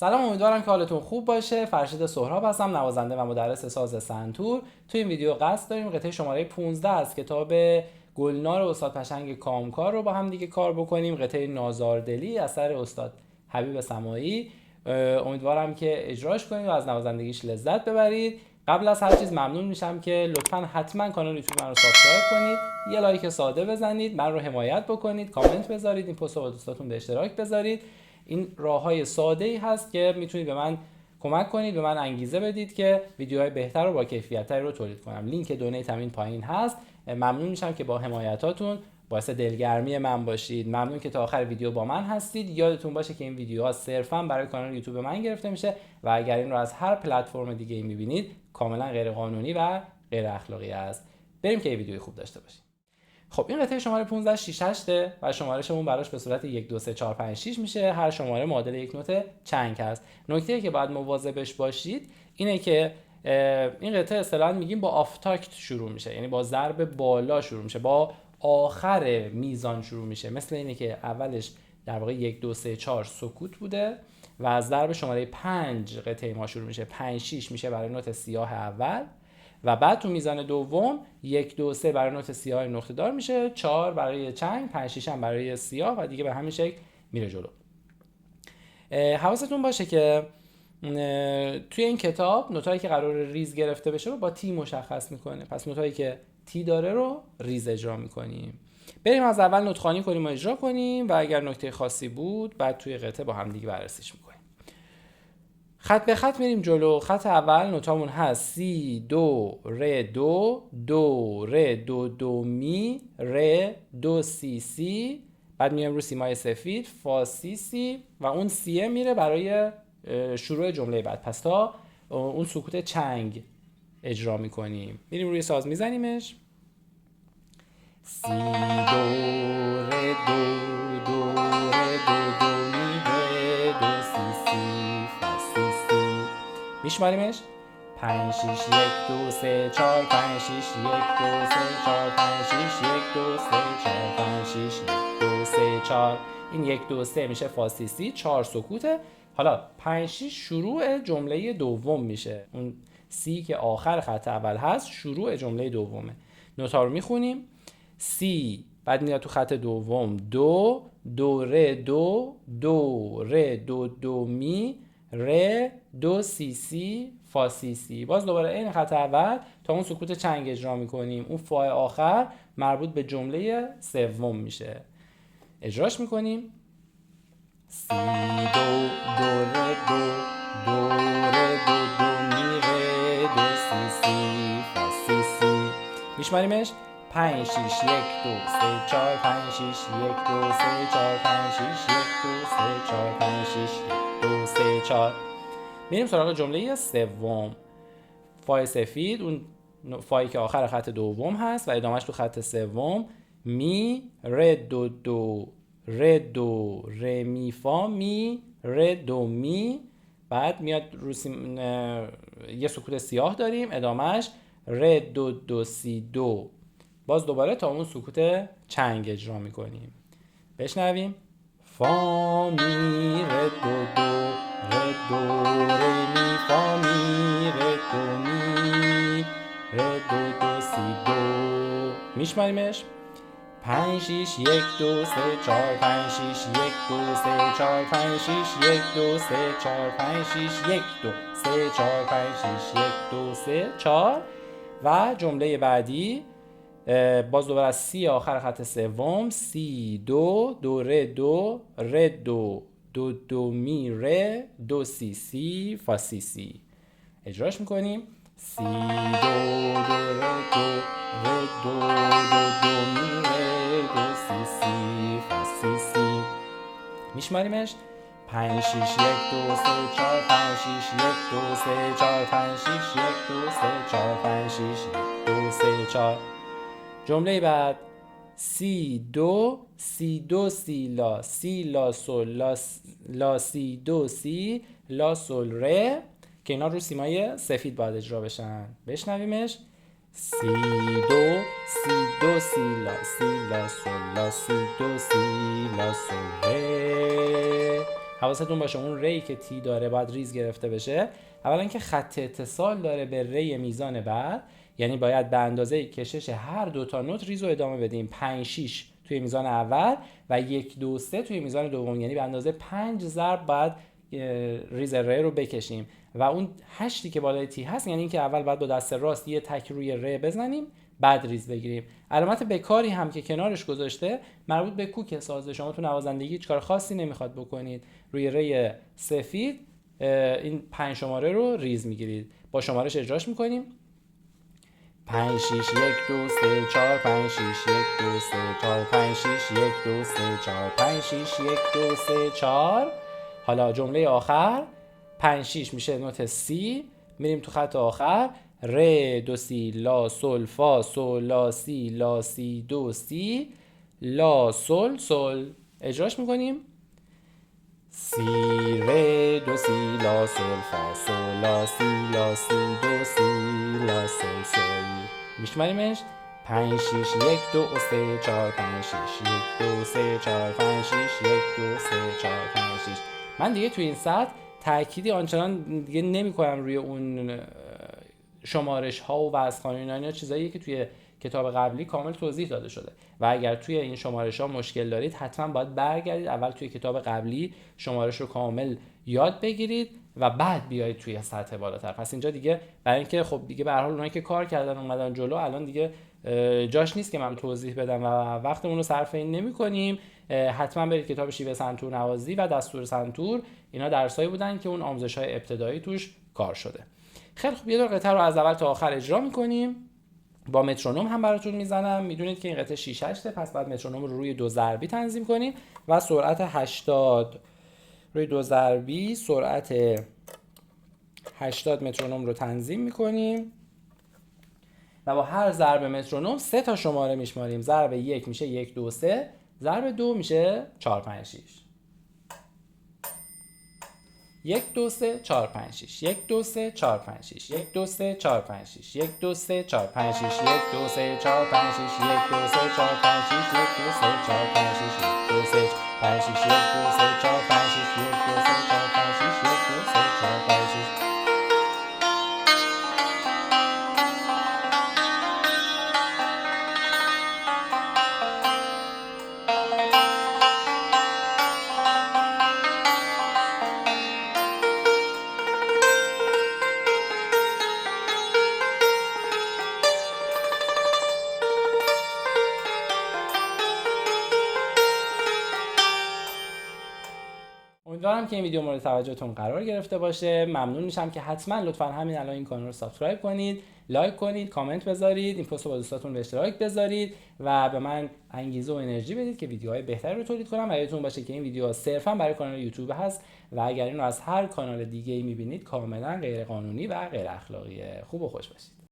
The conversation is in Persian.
سلام، امیدوارم که حالتون خوب باشه. فرشید سهراب هستم، نوازنده و مدرس ساز سنتور. تو این ویدیو قصد داریم قطعه شماره 15 از کتاب گلنار استاد پشنگ کامکار رو با هم دیگه کار بکنیم. قطعه نازاردلی اثر استاد حبیب سماعی. امیدوارم که اجراش کنید و از نوازندگیش لذت ببرید. قبل از هر چیز ممنون میشم که لطفاً حتما کانال یوتیوب من رو سابسکرایب کنید، یه لایک ساده بزنید، من رو حمایت بکنید، کامنت بذارید، این پست رو با دوستاتون به اشتراک بذارید. این راههای ساده‌ای هست که میتونید به من کمک کنید، به من انگیزه بدید که ویدیوهای بهتر و با کیفیت‌تری رو تولید کنم. لینک دونیت هم این پایین هست. ممنون میشم که با حمایتاتون باعث دلگرمی من باشید. ممنون که تا آخر ویدیو با من هستید. یادتون باشه که این ویدیوها صرفاً برای کانال یوتیوب من گرفته میشه و اگر این رو از هر پلتفرم دیگه‌ای می‌بینید کاملا غیر قانونی و غیر اخلاقی است. بریم که این ویدیوی خوب داشته باشیم. خب این قطعه شماره 15 6 8 و شمارشمون براش به صورت 1 2 3 4 5 6 میشه. هر شماره معادل یک نوت چنگ هست. نکته‌ای که باید مواظبش باشید اینه که این قطعه اصطلاحاً میگیم با آف تاکت شروع میشه، یعنی با ضرب بالا شروع میشه، با آخر میزان شروع میشه. مثل اینه که اولش در واقع 1 2 3 4 سکوت بوده و از ضرب شماره 5 قطعه ما شروع میشه. 5 6 میشه برای نوت سیاه اول و بعد تو میزان دوم 1 2 3 برای نوت سیاه نقطه دار میشه، 4 برای چنگ، 5 6 هم برای سیاه و دیگه به همین شکل میره جلو. حواستون باشه که توی این کتاب نوتایی که قرار ریز گرفته بشه رو با تی مشخص میکنه. پس نوتایی که تی داره رو ریز اجرا میکنیم. بریم از اول نوت خوانی کنیم و اجرا کنیم و اگر نکته خاصی بود بعد توی قطعه با هم دیگه بررسیش میکنیم. خط به خط میریم جلو. خط اول نوتامون هست سی دو ر دو، دو ر دو دو می، ر دو سی سی. بعد میایم رو سیمای سفید فا سی سی و اون سیه میره برای شروع جمله بعد. پس تا اون سکوت چنگ اجرا میکنیم. میریم روی ساز میزنیمش. سی دو ر دو، دو ر دو دو می، ر دو سی سی فا سی سی. میشماریمش 5 6 1 2 3 4 5 6 1 2 3 4 5 6 1 2 3 4 5 6 1 2 3 4. این 1 2 3 میشه فا سی سی، 4 سکوته. حالا 5 6 شروع جمله دوم میشه. اون سی که آخر خط اول هست شروع جمله دومه. نوتا رو میخونیم. سی بعد میاد تو خط دوم دو، دو ر دو، دو ر دو دو می، ر دو سی سی فا سی سی. باز دوباره این خط اول تا اون سکوت چنگ اجرا میکنیم. اون فا آخر مربوط به جمله سوم میشه. اجراش میکنیم. سی دو، دو ر دو، دو ر دو دو می، ر دو سی سی فا سی سی. میشماریمش 5 6 1 2 3 4 5 6 1 2 3 4 5 6 1 2 3 4 5 6 1 2 3 4. میریم سراغ جمله سوم. فای سفید، اون فایی که آخر خط دوم هست و ادامهش تو خط سوم. می ر دو دو، ر دو ر می فا می، ر دو می. بعد میاد رو یه سکوت سیاه داریم، ادامهش ر دو دو سی دو. باز دوباره تا اون سکوت چنگ اجرا میکنیم. بشنویم. فا می ر دو دو، ر دو ر می فا می، ر دو می، ر دو دو سی دو. میشماریمش 5 6 1 2 3 4 5 6 1 2 3 4 5 6 1 2 3 4 5 6 1 2 3 4 5 6 1 2 3 4. و جمله بعدی باز دوباره از سی آخر خط سوم. سی دو، دو ر دو، ر دو دو دو می، ر دو سی سی فا سی سی. اجراش میکنیم. سی دو، دو ر دو، ر دو دو دو می، ر دو سی سی فا سی سی. میشماریمش 5 6 1 2 3 4 5 6 1 2 3 4 5 6 1 2 3 4 5 6 1 2 3 4. جمله بعد سی دو، سی دو سی لا، سی لا سل، لا سی دو سی، لا سل ره که اینا رو سیمای سفید باید اجرا بشن. بشنویمش. سی دو، سی دو سی لا، سی لا سل، لا سی دو سی، لا سل ره. حواستون باشه اون ری که تی داره باید ریز گرفته بشه. اولا که خط اتصال داره به ری میزان بعد، یعنی باید به اندازه کشش هر دو تا نوت ریز رو ادامه بدیم. 5 6 توی میزان اول و 1 2 3 توی میزان دوم، یعنی به اندازه 5 ضرب بعد ریز ری رو بکشیم. و اون 8 که بالای تی هست یعنی اینکه اول باید با دست راست یه تک روی ری بزنیم بعد ریز بگیریم. علامت بکاری هم که کنارش گذاشته مربوط به کوک سازه. شما تو نوازندگی هیچ کار خاصی نمیخواد بکنید، روی ری سفید این 5 شماره رو ریز میگیرید. با شمارش اجراش میکنیم: 5 6 1 2 3 4 5 6 1 2 3 4 5 6 1 2 3 4 5 6 1 2 3 4. حالا جمله آخر 5 6 میشه نوت سی، میریم تو خط آخر: ر دو سی لا سل فا سل لا سی لا سی دو سی لا سل سل. اجراش میکنیم: سی ر دو سی لا سل فا سل لا سی لا سی دو سی لا سل سل. میشماریمش: 5 6 1 2 3 4 5 6 1 2 3 4 5 6 1 2 3 4 5 6. من دیگه توی این سطح تأکیدی آنچنان دیگه نمی‌کنم روی اون شمارش ها و وزن‌خوانی، اینا چیزاییه که توی کتاب قبلی کامل توضیح داده شده و اگر توی این شمارش ها مشکل دارید حتما باید برگردید اول توی کتاب قبلی شمارش رو کامل یاد بگیرید و بعد بیایید توی سطح بالاتر. پس اینجا دیگه برای اینکه خب دیگه به هر حال اونایی که کار کردن اومدن جلو، الان دیگه جاش نیست که من توضیح بدم و وقتمون رو صرف این نمی‌کنیم. حتما برید کتاب شیوه سنتور نوازی و دستور سنتور، اینا درسایی بودن که اون آموزش‌های ابتدایی توش کار شده. خیلی خوب، یه دور قطعه رو از اول تا آخر اجرا می‌کنیم. با مترونوم هم براتون میزنم. میدونید که این قطعه 6 8 پس بعد مترونوم رو روی 2 ضربی تنظیم کنیم و سرعت 80 روی 2 ضربی، سرعت 80 مترونوم رو تنظیم می‌کنیم و با هر ضرب مترونوم 3 تا شماره میشماریم. ضرب 1 میشه 1 2 3، ضرب 2 میشه 4 5 6. 1 2 3 4 5 6 1 2 3 4 5 6 1 2 3 4 5 6 1 2 3 4 5 6 1 2 3 4 5 6 1 2 3 4 5 6 1 2 3 4 5 6 1 2 3 5 6 1 2 3 4 5 6 1 2 3 4 5 6 1 2 3 4 5 6. امیدوارم که این ویدیو مورد توجهتون قرار گرفته باشه. ممنون میشم که حتما لطفا همین الان این کانال رو سابسکرایب کنید، لایک کنید، کامنت بذارید، این پست رو با دوستاتون به اشتراک بذارید و به من انگیزه و انرژی بدید که ویدیوهای بهتری رو تولید کنم. و یادتون باشه که این ویدیو صرفا برای کانال یوتیوب هست و اگر اینو از هر کانال دیگه‌ای می‌بینید کاملا غیر قانونی و غیر اخلاقیه. خوب و خوش باشید.